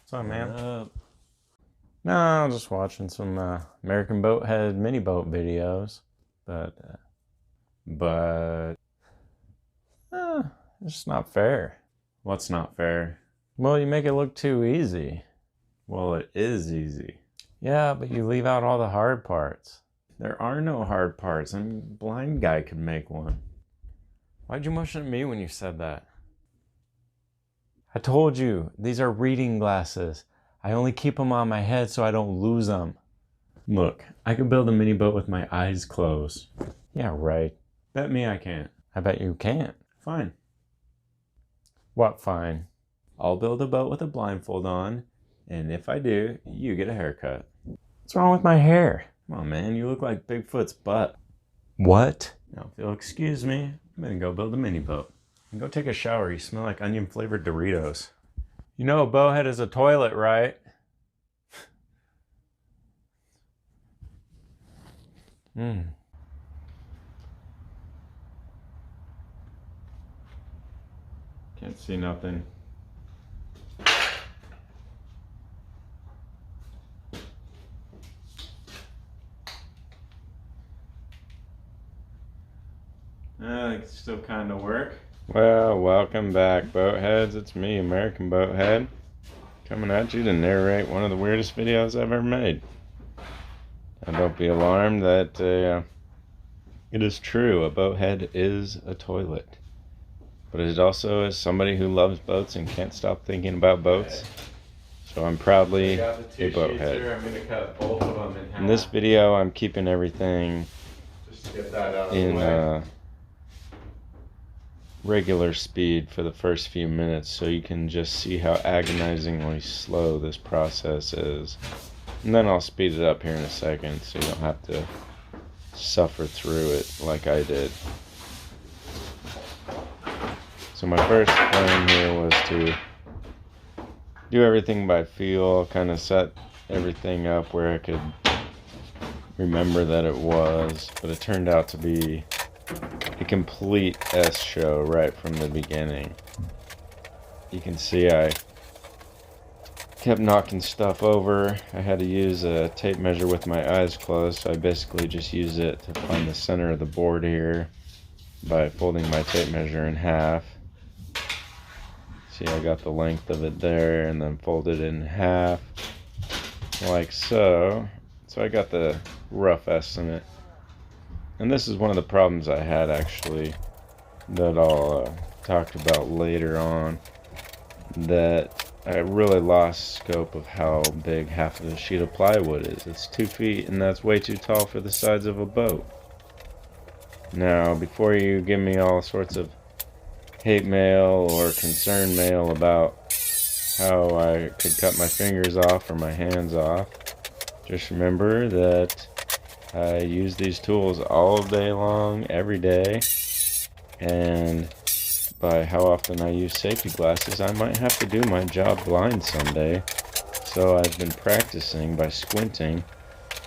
What's up, man? Up? No, just watching some American Boathead mini boat videos, but it's not fair. What's not fair? Well, you make it look too easy. Well, it is easy. Yeah, but you leave out all the hard parts. There are no hard parts. A blind guy could make one. Why'd you motion at me when you said that? I told you, these are reading glasses. I only keep them on my head so I don't lose them. Look, I could build a mini boat with my eyes closed. Yeah, right. Bet me I can't. I bet you can't. Fine. What fine? I'll build a boat with a blindfold on, and if I do, you get a haircut. What's wrong with my hair? Come on, man, you look like Bigfoot's butt. What? Now, if you'll excuse me, I'm gonna go build a mini boat. And go take a shower. You smell like onion-flavored Doritos. You know a bowhead is a toilet, right? Can't see nothing. It can still kind of work. Well, welcome back, Boatheads. It's me, American Boathead, coming at you to narrate one of the weirdest videos I've ever made. And don't be alarmed that it is true, a boathead is a toilet. But it also is somebody who loves boats and can't stop thinking about boats. So I'm proudly a boathead. I'm going to cut both of them in half. In this video, I'm keeping everything Just to get that out of in the way. Regular speed for the first few minutes so you can just see how agonizingly slow this process is. And then I'll speed it up here in a second so you don't have to suffer through it like I did. So my first plan here was to do everything by feel, kind of set everything up where I could remember that it was, but it turned out to be a complete S show right from the beginning. You can see I kept knocking stuff over. I had to use a tape measure with my eyes closed, so I basically just use it to find the center of the board here by folding my tape measure in half. See, I got the length of it there and then folded it in half like so. So I got the rough estimate. And this is one of the problems I had, actually, that I'll talk about later on, that I really lost scope of how big half of the sheet of plywood is. It's 2 feet, and that's way too tall for the sides of a boat. Now, before you give me all sorts of hate mail or concern mail about how I could cut my fingers off or my hands off, just remember that I use these tools all day long, every day, and by how often I use safety glasses, I might have to do my job blind someday. So I've been practicing by squinting,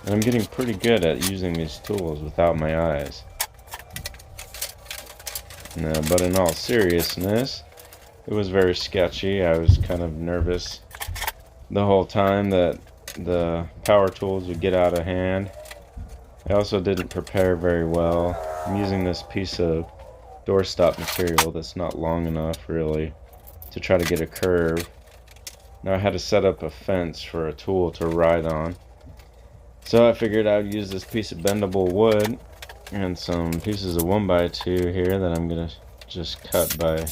and I'm getting pretty good at using these tools without my eyes. Now, but in all seriousness, it was very sketchy. I was kind of nervous the whole time that the power tools would get out of hand. I also didn't prepare very well. I'm using this piece of doorstop material that's not long enough, really, to try to get a curve. Now I had to set up a fence for a tool to ride on. So I figured I'd use this piece of bendable wood and some pieces of 1x2 here that I'm going to just cut by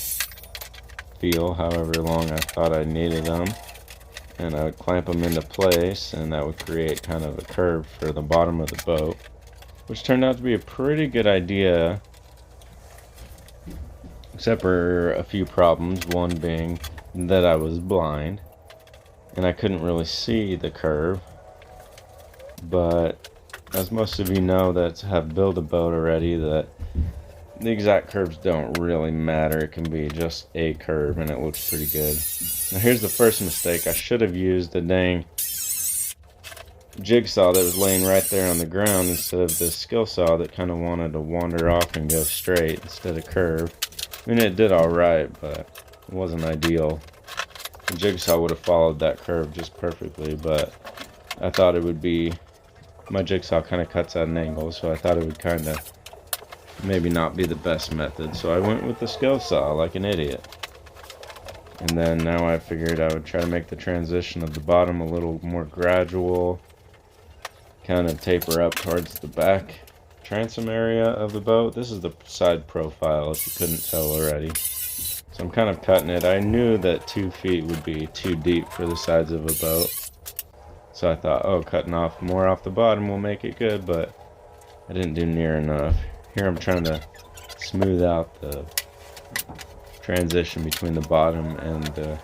feel, however long I thought I needed them. And I would clamp them into place, and that would create kind of a curve for the bottom of the boat, which turned out to be a pretty good idea, except for a few problems, one being that I was blind and I couldn't really see the curve. But as most of you know that have built a boat already, that the exact curves don't really matter. It can be just a curve and it looks pretty good. Now here's the first mistake. I should have used the dang jigsaw that was laying right there on the ground instead of the skill saw that kind of wanted to wander off and go straight instead of curve. I mean, it did alright, but it wasn't ideal. The jigsaw would have followed that curve just perfectly, but I thought it would be, my jigsaw kind of cuts at an angle, so I thought it would kind of maybe not be the best method, so I went with the skill saw like an idiot. And then now I figured I would try to make the transition of the bottom a little more gradual, kind of taper up towards the back transom area of the boat. This is the side profile, if you couldn't tell already. So I'm kind of cutting it. I knew that 2 feet would be too deep for the sides of a boat. So I thought, oh, cutting off more off the bottom will make it good, but I didn't do near enough. Here I'm trying to smooth out the transition between the bottom and the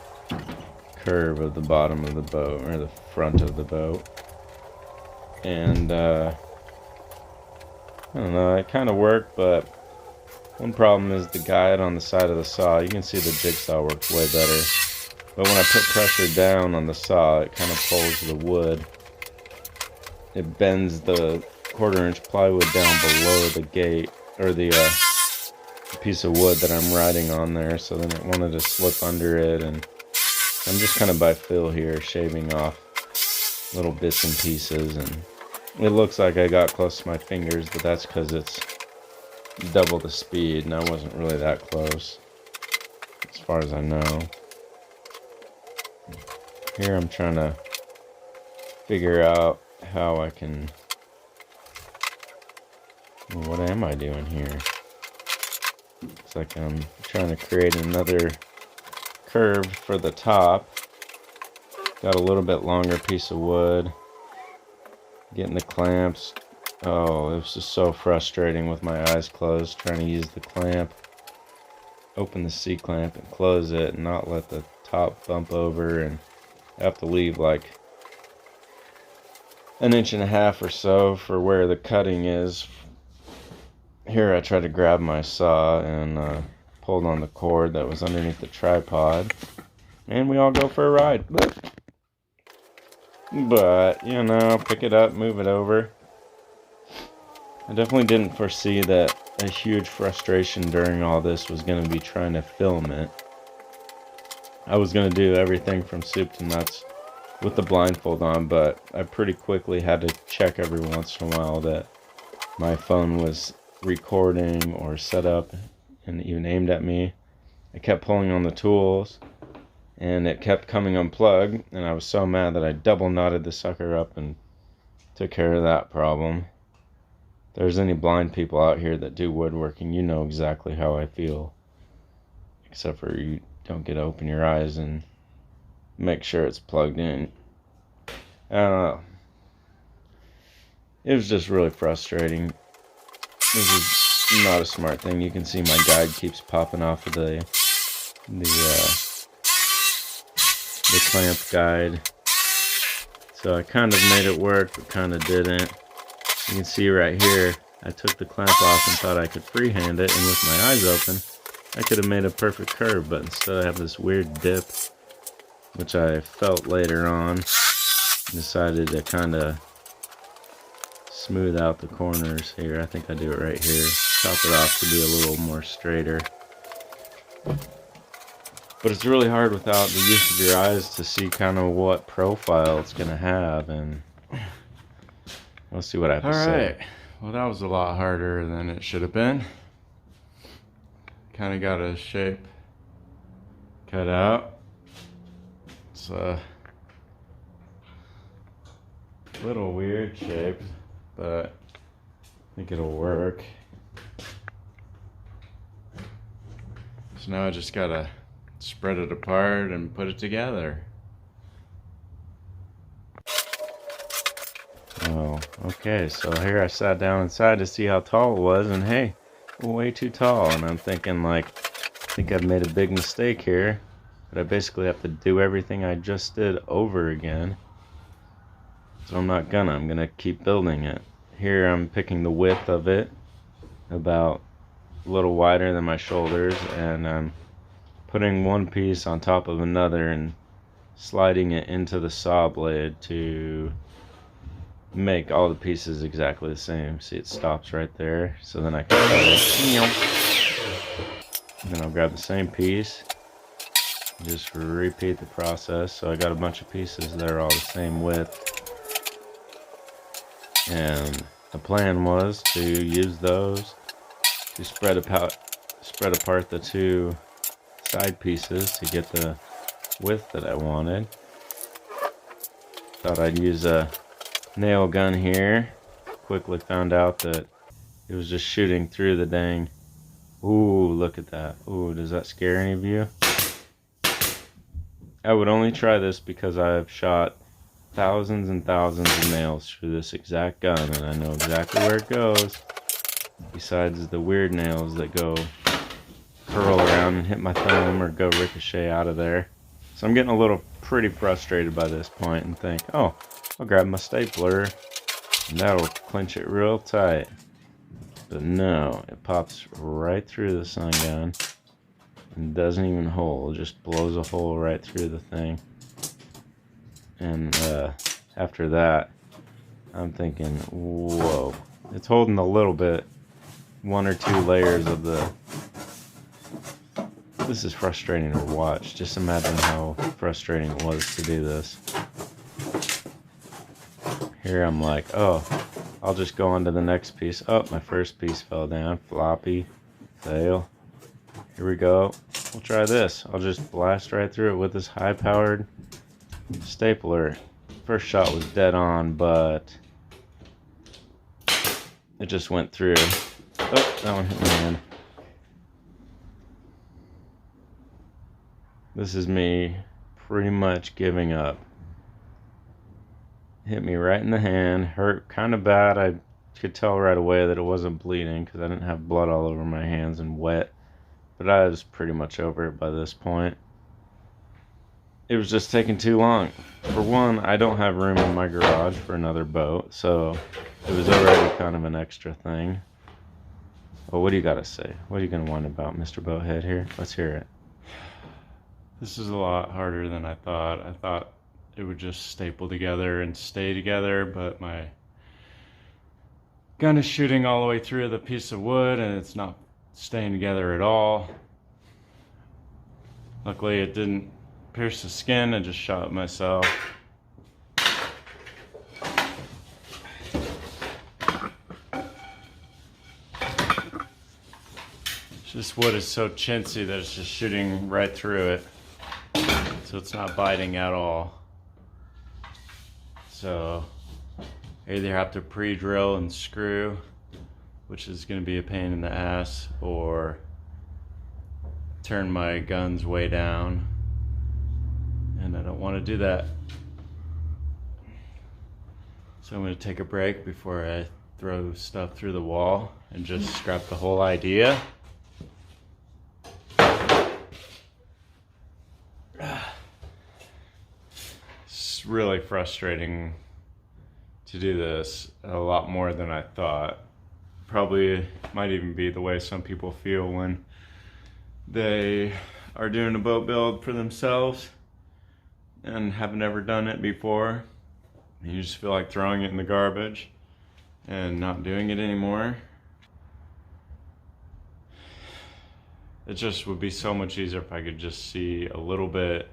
curve of the bottom of the boat, or the front of the boat. And I don't know, it kind of worked, but one problem is the guide on the side of the saw. You can see the jigsaw works way better, but when I put pressure down on the saw, it kind of pulls the wood. It bends the 1/4-inch plywood down below the gate, or the piece of wood that I'm riding on there, so then it wanted to slip under it, and I'm just kind of by feel here, shaving off little bits and pieces, and it looks like I got close to my fingers, but that's because it's double the speed, and I wasn't really that close, as far as I know. Here I'm trying to figure out how I can... What am I doing here? It's like I'm trying to create another curve for the top. Got a little bit longer piece of wood. Getting the clamps. Oh, it was just so frustrating with my eyes closed, trying to use the clamp. Open the C-clamp and close it and not let the top bump over, and I have to leave like 1.5 inches or so for where the cutting is. Here I tried to grab my saw and pulled on the cord that was underneath the tripod, and we all go for a ride. But you know, pick it up, move it over. I definitely didn't foresee that a huge frustration during all this was going to be trying to film it. I was going to do everything from soup to nuts with the blindfold on, but I pretty quickly had to check every once in a while that my phone was recording or set up and even aimed at me. I kept pulling on the tools and it kept coming unplugged, and I was so mad that I double knotted the sucker up and took care of that problem. If there's any blind people out here that do woodworking, you know exactly how I feel, except for you don't get to open your eyes and make sure it's plugged in. I don't know. It was just really frustrating. This is not a smart thing. You can see my guide keeps popping off of the clamp guide. So I kind of made it work, but kind of didn't. You can see right here, I took the clamp off and thought I could freehand it, and with my eyes open, I could have made a perfect curve, but instead I have this weird dip, which I felt later on. Decided to kind of smooth out the corners here. I think I do it right here. Chop it off to be a little more straighter. But it's really hard without the use of your eyes to see kind of what profile it's going to have, and let's see what I have to say. Alright, well that was a lot harder than it should have been. Kind of got a shape cut out. It's a little weird shape, but I think it'll work. So now I just gotta spread it apart and put it together. Oh, okay, so here I sat down inside to see how tall it was, and hey, way too tall. And I'm thinking, like, I think I've made a big mistake here, but I basically have to do everything I just did over again. So I'm gonna keep building it. Here I'm picking the width of it, about a little wider than my shoulders, and I'm putting one piece on top of another and sliding it into the saw blade to make all the pieces exactly the same. See, it stops right there, so then I can cut it. And then I'll grab the same piece, Just repeat the process. So I got a bunch of pieces that are all the same width. And the plan was to use those to spread apart the two side pieces to get the width that I wanted. Thought I'd use a nail gun here. Quickly found out that it was just shooting through the dang. Ooh, look at that. Ooh, does that scare any of you? I would only try this because I've shot thousands and thousands of nails through this exact gun, and I know exactly where it goes. Besides the weird nails that go curl around and hit my thumb or go ricochet out of there. So I'm getting a little pretty frustrated by this point and think, oh, I'll grab my stapler and that'll clinch it real tight. But no, it pops right through the sun gun and doesn't even hold, just blows a hole right through the thing. And after that, I'm thinking, whoa, it's holding a little bit, 1 or 2 layers of the. This is frustrating to watch. Just imagine how frustrating it was to do this. Here I'm like, oh, I'll just go on to the next piece. Oh, my first piece fell down. Floppy. Fail. Here we go. We'll try this. I'll just blast right through it with this high-powered stapler. First shot was dead on, but it just went through. Oh, that one hit my hand. This is me pretty much giving up. Hit me right in the hand, hurt kind of bad. I could tell right away that it wasn't bleeding because I didn't have blood all over my hands and wet. But I was pretty much over it by this point. It was just taking too long. For one, I don't have room in my garage for another boat, so it was already kind of an extra thing. Well, what do you got to say? What are you going to whine about, Mr. Boathead here? Let's hear it. This is a lot harder than I thought. I thought it would just staple together and stay together, but my gun is shooting all the way through the piece of wood and it's not staying together at all. Luckily it didn't pierce the skin. I just shot it myself. This wood is so chintzy that it's just shooting right through it. So it's not biting at all. So I either have to pre-drill and screw, which is going to be a pain in the ass, or turn my guns way down. And I don't want to do that. So I'm going to take a break before I throw stuff through the wall and just scrap the whole idea. It's really frustrating to do this, a lot more than I thought. Probably might even be the way some people feel when they are doing a boat build for themselves and have never done it before. You just feel like throwing it in the garbage and not doing it anymore. It just would be so much easier if I could just see a little bit,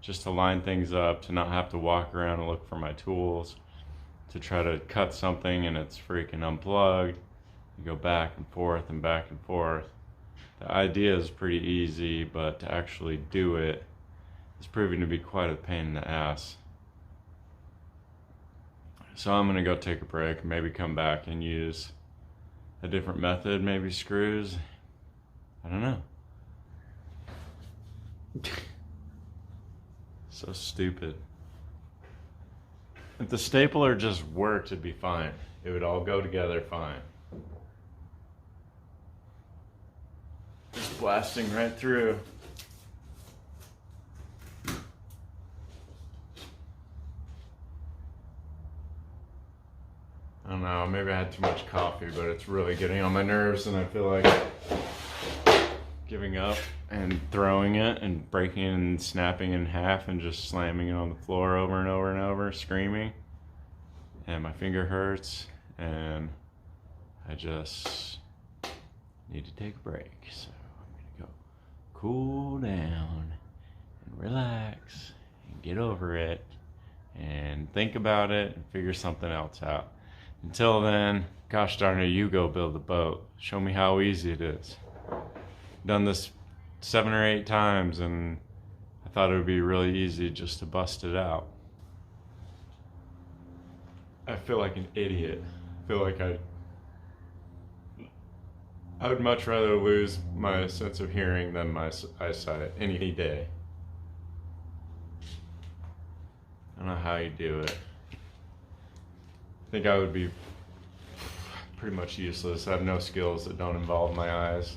just to line things up, to not have to walk around and look for my tools, to try to cut something and it's freaking unplugged. You go back and forth and back and forth. The idea is pretty easy, but to actually do it is proving to be quite a pain in the ass. So I'm gonna go take a break and maybe come back and use a different method, maybe screws. I don't know. So stupid. If the stapler just worked, it'd be fine. It would all go together fine. Just blasting right through. I don't know, maybe I had too much coffee, but it's really getting on my nerves and I feel like giving up and throwing it and breaking it and snapping it in half and just slamming it on the floor over and over and over, screaming. And my finger hurts and I just need to take a break. So I'm gonna go cool down relax and get over it and think about it and figure something else out. Until then, gosh darn it, you go build a boat. Show me how easy it is. Done this 7 or 8 times and I thought it would be really easy just to bust it out. I feel like an idiot. I feel like I would much rather lose my sense of hearing than my eyesight any day. I don't know how you do it. I think I would be pretty much useless. I have no skills that don't involve my eyes.